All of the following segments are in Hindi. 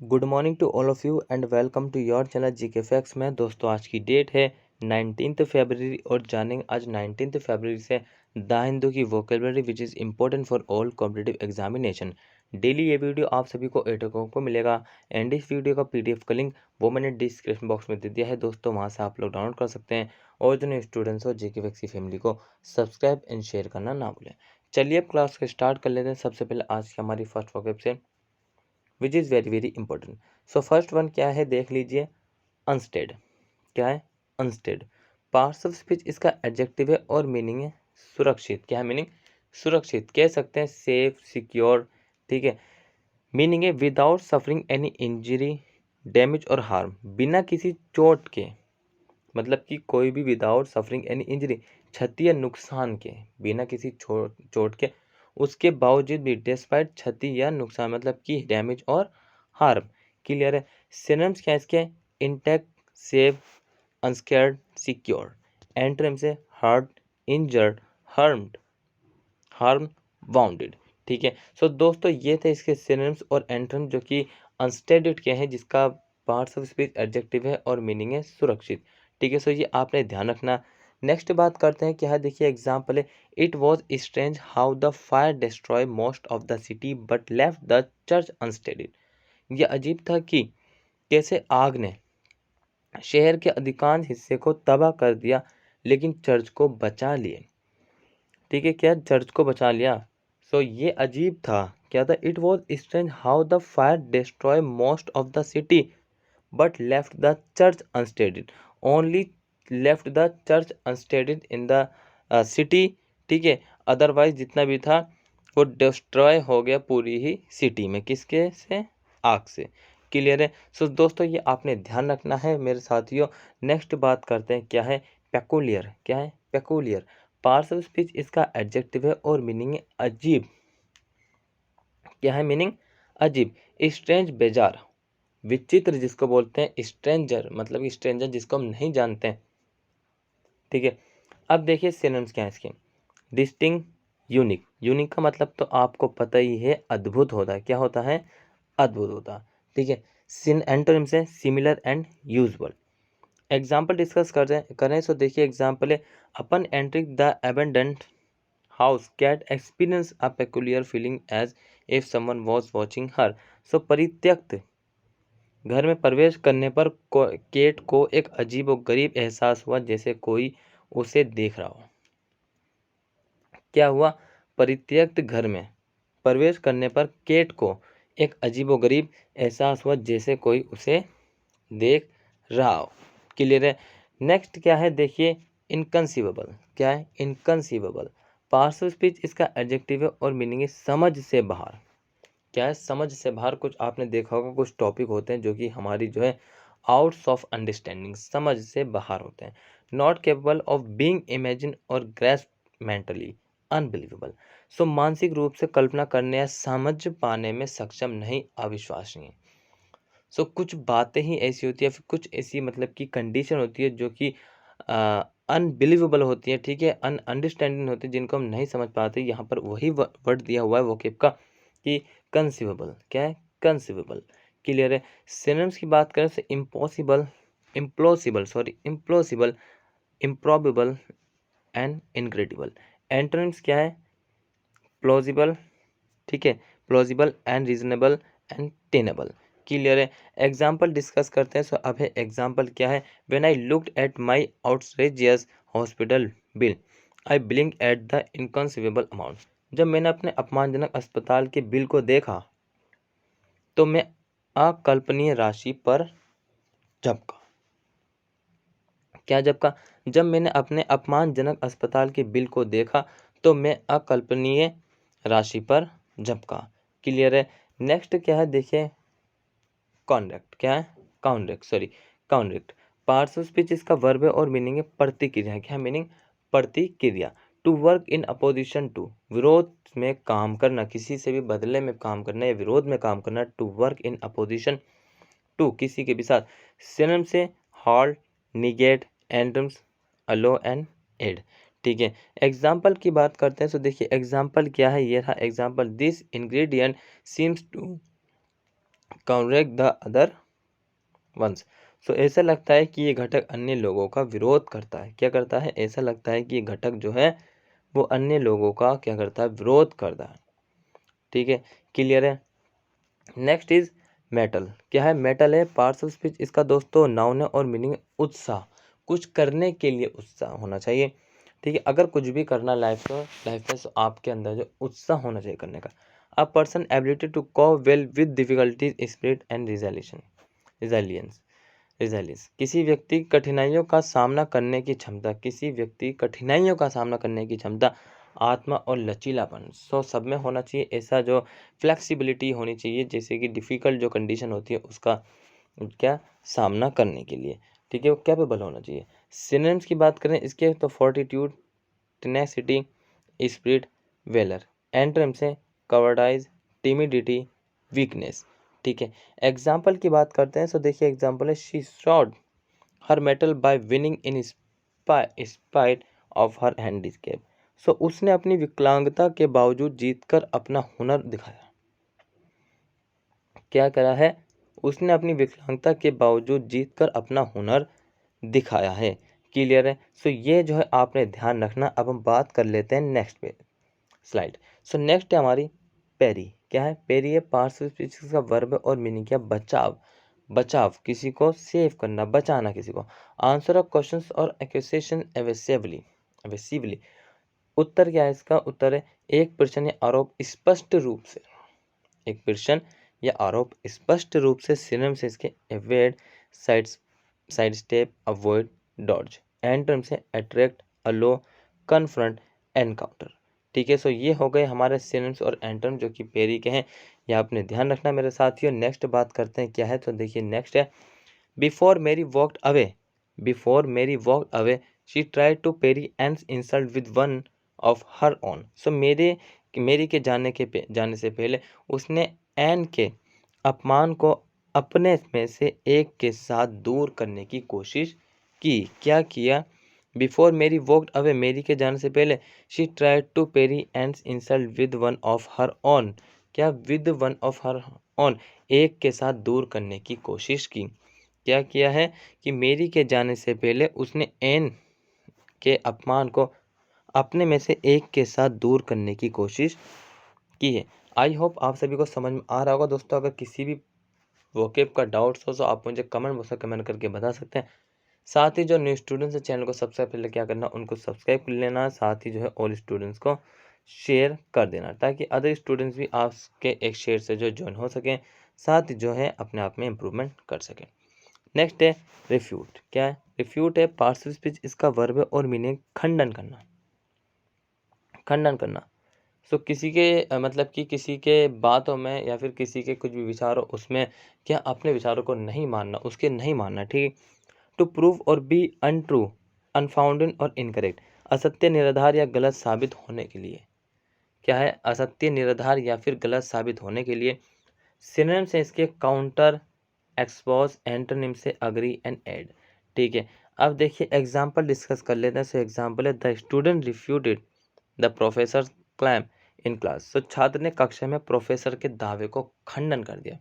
Good morning to all of you and welcome to your channel GK facts में। दोस्तों आज की डेट है 19 फरवरी और जानेंगे आज 19 फरवरी से द हिंदू की vocabulary which is important for all competitive examination. Daily ये वीडियो आप सभी को 8 o'clock को मिलेगा एंड इस वीडियो का पीडीएफ का लिंक वो मैंने डिस्क्रिप्शन बॉक्स में दे दिया है दोस्तों, वहाँ से आप लोग डाउनलोड कर सकते हैं। और जो नए स्टूडेंट्स हो जीके फैक्ट्स की फैमिली को सब्सक्राइब एंड शेयर करना ना भूलें। चलिए अब क्लास को स्टार्ट कर लेते हैं। सबसे पहले आज की हमारी फर्स्ट वोकेब से which is very very important. So first one क्या है देख लीजिए, अनस्टेड। क्या है? अनस्टेड। पार्ट्स ऑफ स्पीच इसका एडजेक्टिव है और मीनिंग है सुरक्षित। क्या है मीनिंग? सुरक्षित कह सकते हैं, सेफ, सिक्योर। ठीक है। मीनिंग है without suffering any injury, damage और हार्म, बिना किसी चोट के, मतलब कि कोई भी विदाउट सफरिंग एनी इंजरी, क्षति या नुकसान के, बिना किसी चोट के, उसके बावजूद भी डिस्पाइट क्षति या नुकसान, मतलब कि डैमेज और हार्म। क्लियर है? सिनोनिम्स क्या है इसके? Intact, safe, unscared, secure. Antonyms से hurt, injured, harmed, harm, wounded. ठीक है। सो दोस्तों ये थे इसके सिनोनिम्स और एंटोनिम जो कि अनस्टेडेड के हैं, जिसका पार्ट्स ऑफ स्पीच एडजेक्टिव है और मीनिंग है सुरक्षित। ठीक है। सो ये आपने ध्यान रखना। नेक्स्ट बात करते हैं क्या है, देखिए एग्जाम्पल है, it was strange how the fire destroy most of the city but left the church unscathed. यह अजीब था कि कैसे आग ने शहर के अधिकांश हिस्से को तबाह कर दिया लेकिन चर्च को बचा लिए। ठीक है, क्या चर्च को बचा लिया। सो ये अजीब था। क्या था? It was strange how the fire destroy most of the city but left the church unscathed, only left the church unscathed in the city. ठीक है। अदरवाइज जितना भी था वो डिस्ट्रॉय हो गया पूरी ही सिटी में। किसके से? आग से। क्लियर है? सो दोस्तों ये आपने ध्यान रखना है मेरे साथियों। नेक्स्ट बात करते हैं क्या है, पेकुलियर। क्या है? पेकुलियर। पार्ट्स ऑफ स्पीच इसका एडजेक्टिव है और मीनिंग है अजीब। क्या है मीनिंग? अजीब। स्ट्रेंज, बेजार, विचित्र जिसको बोलते हैं, स्ट्रेंजर मतलब स्ट्रेंजर जिसको हम नहीं जानते हैं। ठीक है। अब देखिए सिनोनिम्स क्या है इसके। Distinct, unique. यूनिक का मतलब तो आपको पता ही है, अद्भुत होता है। क्या होता है? अद्भुत होता है। ठीक है। एंटोनिम्स है similar and usual. Example discuss करें सो देखिए एग्जाम्पल है, upon entering the abandoned house Kat experience a peculiar feeling as if someone was watching her. So परित्यक्त घर में प्रवेश करने पर केट को एक अजीब और गरीब एहसास हुआ जैसे कोई उसे देख रहा हो। क्या हुआ? परित्यक्त घर में प्रवेश करने पर केट को एक अजीब और गरीब एहसास हुआ जैसे कोई उसे देख रहा हो। क्लियर है? नेक्स्ट क्या है देखिए, इनकंसीवेबल। क्या है? इनकंसीवेबल। पार्ट्स ऑफ स्पीच इसका एडजेक्टिव है और मीनिंग है समझ से बाहर। क्या है? समझ से बाहर। कुछ आपने देखा होगा, कुछ टॉपिक होते हैं जो कि हमारी जो है आउट्स ऑफ अंडरस्टैंडिंग, समझ से बाहर होते हैं। Not capable of being imagine और ग्रेस्प मेंटली, अनबिलीवेबल। सो मानसिक रूप से कल्पना करने या समझ पाने में सक्षम नहीं, अविश्वसनीय। सो कुछ बातें ही ऐसी होती है, फिर कुछ ऐसी मतलब कि कंडीशन होती है जो कि अनबिलीवेबल होती है। ठीक है। अनअंडरस्टैंडिंग होती है जिनको हम नहीं समझ पाते। यहाँ पर वही वर्ड दिया हुआ है वोकेब का कि कंसीवेबल। क्या है? कंसीवेबल। क्लियर है? सिनोनिम्स की बात करें तो impossible, implausible, sorry implausible, improbable and incredible. Antonyms क्या है? प्लॉजिबल। ठीक है। Plausible and reasonable and tenable. Clear है? एग्जाम्पल डिस्कस करते हैं। सो अब है एग्जाम्पल क्या है, when I looked at my outrageous hospital bill I blink at the inconceivable amount. जब मैंने अपने अपमानजनक अस्पताल के बिल को देखा तो मैं अकल्पनीय राशि पर झपका। क्या झपका? जब मैंने अपने अपमानजनक अस्पताल के बिल को देखा तो मैं अकल्पनीय राशि पर झपका। क्लियर है? नेक्स्ट क्या है देखिए, कॉन्डक्ट। क्या है? Conduct, sorry conduct. Parts of speech इसका वर्ब है और मीनिंग है प्रतिक्रिया। क्या मीनिंग? प्रतिक्रिया। To work in opposition to, विरोध में काम करना, किसी से भी बदले में काम करना या विरोध में काम करना। To work in opposition to, किसी के भी साथ। सिनोनिम से हॉल्ट, निगेट, एंटम्स, अलो एंड एड। ठीक है। एग्जाम्पल की बात करते हैं तो देखिए एग्जाम्पल क्या है, ये रहा example, this ingredient seems to counteract the other ones। So ऐसा लगता है कि ये घटक अन्य लोगों का विरोध करता है। क्या करता है? ऐसा लगता है कि ये घटक जो है वो अन्य लोगों का क्या करता है? विरोध करता है। ठीक है, क्लियर है। Next is metal. क्या है? मेटल है पार्ट्स ऑफ स्पीच। इसका दोस्तों नाउन है और मीनिंग उत्साह, कुछ करने के लिए उत्साह होना चाहिए। ठीक है, अगर कुछ भी करना लाइफ में तो आपके अंदर जो उत्साह होना चाहिए करने का। A person ability to cope well with difficulties, spirit and resilience. किसी व्यक्ति कठिनाइयों का सामना करने की क्षमता, किसी व्यक्ति कठिनाइयों का सामना करने की क्षमता, आत्मा और लचीलापन। सो सब में होना चाहिए ऐसा, जो फ्लेक्सिबिलिटी होनी चाहिए, जैसे कि डिफ़िकल्ट जो कंडीशन होती है उसका क्या सामना करने के लिए। ठीक है, वो कैपेबल होना चाहिए। सिनोनिम्स की बात करें इसके तो fortitude, tenacity, spirit, valour. Antonyms है कवर्डाइज, टिमिडिटी, वीकनेस। ठीक है, एग्जाम्पल की बात करते हैं। सो देखिए एग्जाम्पल है, she showed her mettle by winning in spite of her handicap. So उसने अपनी विकलांगता के बावजूद जीतकर अपना हुनर दिखाया। क्या करा है? उसने अपनी विकलांगता के बावजूद जीतकर अपना हुनर दिखाया है। क्लियर है। सो ये जो है आपने ध्यान रखना। अब हम बात कर लेते हैं नेक्स्ट पे स्लाइड। सो नेक्स्ट है हमारी पेरी। क्या है? पेरी है पार्शियल स्पीच का वर्ब और मीनिंग क्या? बचाव। बचाव, किसी को सेव करना, बचाना किसी को। आंसर ऑफ क्वेश्चंस और एक्यूसेशन एवेसिवली। उत्तर क्या है इसका? उत्तर है एक प्रश्न या आरोप स्पष्ट रूप से, एक प्रश्न या आरोप स्पष्ट रूप से। सिनोनिम से इसके evade, sidestep, avoid, dodge. Antonym से अट्रैक्ट, अलो, कन्फ्रंट, एनकाउंटर। ठीक है, सो ये हो गए हमारे सिनोनिम्स और एंटोनिम जो कि पेरी के हैं। ये आपने ध्यान रखना मेरे साथियों। नेक्स्ट बात करते हैं क्या है, तो देखिए नेक्स्ट है before Mary walked away. Before Mary walked away she tried to parry an insult with one of her own. So Mary के जाने से पहले उसने एन के अपमान को अपने में से एक के साथ दूर करने की कोशिश की। क्या किया? बिफोर मेरी वॉकड अवे, मेरी के जाने से पहले, she tried to parry an insult with one of her own. क्या? With one of her own, एक के साथ दूर करने की कोशिश की। क्या किया है कि मेरी के जाने से पहले उसने एन के अपमान को अपने में से एक के साथ दूर करने की कोशिश की है। आई होप आप सभी को समझ में आ रहा होगा दोस्तों। अगर किसी भी वोकेब का डाउट्स हो तो आप मुझे कमेंट बॉक्स में कमेंट करके बता सकते हैं। साथ ही जो न्यू स्टूडेंट्स हैं चैनल को सबसे पहले क्या करना, उनको सब्सक्राइब कर लेना। साथ ही जो है ऑल स्टूडेंट्स को शेयर कर देना, ताकि अदर स्टूडेंट्स भी आपके एक शेयर से जो ज्वाइन हो सकें, साथ ही जो है अपने आप में इम्प्रूवमेंट कर सकें। नेक्स्ट है रिफ्यूट। क्या है? रिफ्यूट है पार्शियल स्पीच। इसका वर्ब है और मीनिंग खंडन करना, खंडन करना। सो किसी के मतलब कि किसी के बातों में या फिर किसी के कुछ भी विचार हो उसमें क्या अपने विचारों को नहीं मानना, उसके नहीं मानना। ठीक है, टू प्रूव और बी अनट्रू, अनफाउंडेड और इनकरेक्ट। असत्य, निराधार या गलत साबित होने के लिए। क्या है? असत्य, निराधार या फिर गलत साबित होने के लिए। सिनोनिम से इसके काउंटर, एक्सपोज। एंटोनिम से अग्री एंड ऐड। ठीक है, अब देखिए एग्जाम्पल डिस्कस कर लेते हैं। सो एग्जाम्पल है the student refuted the professor claim in class. So छात्र ने कक्षा में प्रोफेसर के दावे को खंडन कर दिया।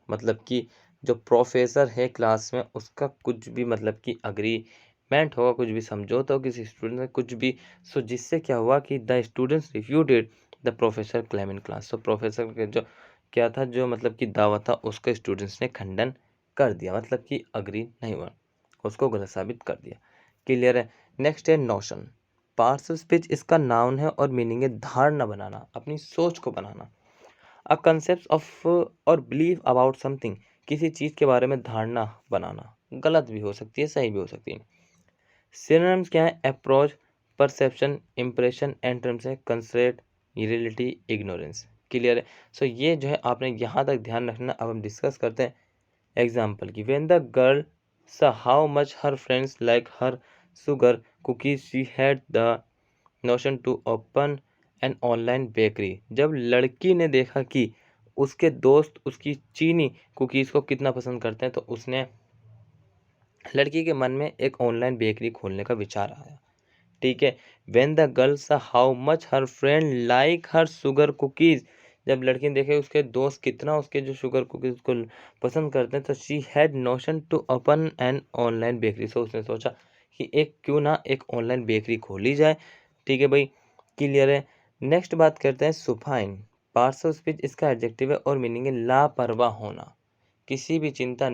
मतलब कि जो प्रोफेसर है क्लास में उसका कुछ भी मतलब कि अग्रीमेंट होगा, कुछ भी समझौता हो किसी स्टूडेंट से कुछ भी। सो जिससे क्या हुआ कि the students refuted the professor claim in class. So professor के जो क्या था, जो मतलब कि दावा था उसका स्टूडेंट्स ने खंडन कर दिया, मतलब कि अग्री नहीं हुआ, उसको गलत साबित कर दिया। क्लियर है। नेक्स्ट है नोशन। पार्शियल स्पीच इसका नाउन है और मीनिंग है धारणा बनाना, अपनी सोच को बनाना। अ कंसेप्ट ऑफ और बिलीव अबाउट समथिंग, किसी चीज़ के बारे में धारणा बनाना, गलत भी हो सकती है सही भी हो सकती है। सिनोनिम्स क्या है? Approach, perception, impression. एंटोनिम्स है कंसेप्ट, रियलिटी, इग्नोरेंस। क्लियर है। सो ये जो है आपने यहाँ तक ध्यान रखना। अब हम डिस्कस करते हैं एग्जाम्पल की। When the girl saw how much her friends like her sugar cookies, she had the notion to open an online bakery। जब लड़की ने देखा कि उसके दोस्त उसकी चीनी कुकीज़ को कितना पसंद करते हैं, तो उसने लड़की के मन में एक ऑनलाइन बेकरी खोलने का विचार आया। ठीक है, when the girl saw how much her friend like her sugar cookies, जब लड़की ने देखे उसके दोस्त कितना उसके जो शुगर कुकीज़ को पसंद करते हैं, तो she had notion to open an online bakery. So उसने सोचा कि एक क्यों ना एक ऑनलाइन बेकरी खोली जाए। ठीक है भाई, क्लियर है। नेक्स्ट बात करते हैं सुफाइन। पार्ट्स ऑफ स्पीच इसका एडजेक्टिव है और मीनिंग है लापरवाह होना, किसी भी चिंता,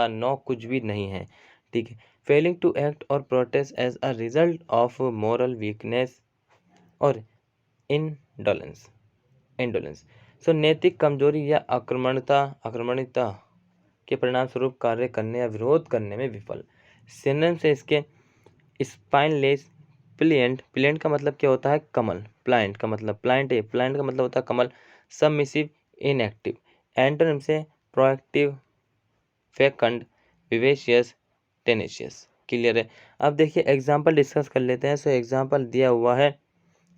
नो कुछ भी नहीं है। ठीक है। फेलिंग टू एक्ट और protest as a result of moral weakness और इंडोलेंस इंडोलेंस। सो नैतिक कमजोरी या आक्रमणिकता के परिणाम स्वरूप कार्य करने या विरोध करने में विफल। सिनोनिम से इसके स्पाइनलेस, प्लिएंट का मतलब क्या होता है कमल, प्लांट का मतलब प्लांट का मतलब होता है कमल, सबमिसिव, इनएक्टिव। एंटोनिम से प्रोएक्टिव, फेकंड, विवेशियस, टेनेशियस। क्लियर है। अब देखिए एग्जाम्पल डिस्कस कर लेते हैं। सो एग्जाम्पल दिया हुआ है,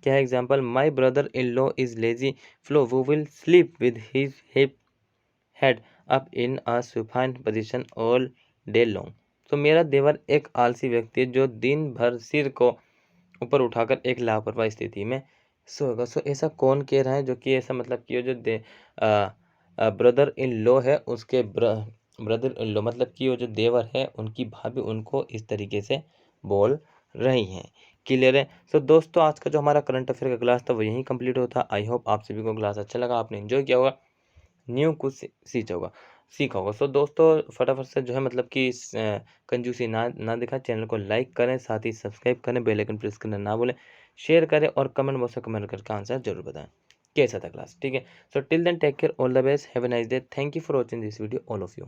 क्या है example? My brother in law is lazy fellow वो will sleep with his hip head up in a supine position all day long. तो मेरा देवर एक आलसी व्यक्ति है जो दिन भर सिर को ऊपर उठाकर एक लापरवाह स्थिति में सोएगा। सो ऐसा कौन कह रहा है जो कि ऐसा मतलब कि जो ब्रदर इन लॉ है उसके ब्रदर इन लॉ मतलब कि वो जो देवर है उनकी भाभी उनको इस तरीके से बोल रही हैं। क्लियर है। सो दोस्तों आज का जो हमारा करंट अफेयर का क्लास था वो यहीं कंप्लीट होता। आई होप आप सभी को क्लास अच्छा लगा, आपने एंजॉय किया होगा, न्यू कुछ सीखा होगा। सो दोस्तों फटाफट से जो है मतलब कि कंजूसी ना दिखा, चैनल को लाइक करें, साथ ही सब्सक्राइब करें, बेल आइकन प्रेस करना ना भूलें, शेयर करें और कमेंट बॉक्स में कमेंट करके आंसर जरूर बताएं कैसा था क्लास। ठीक है। So till then take care, all the best, have a nice day, thank you for watching this video all of you.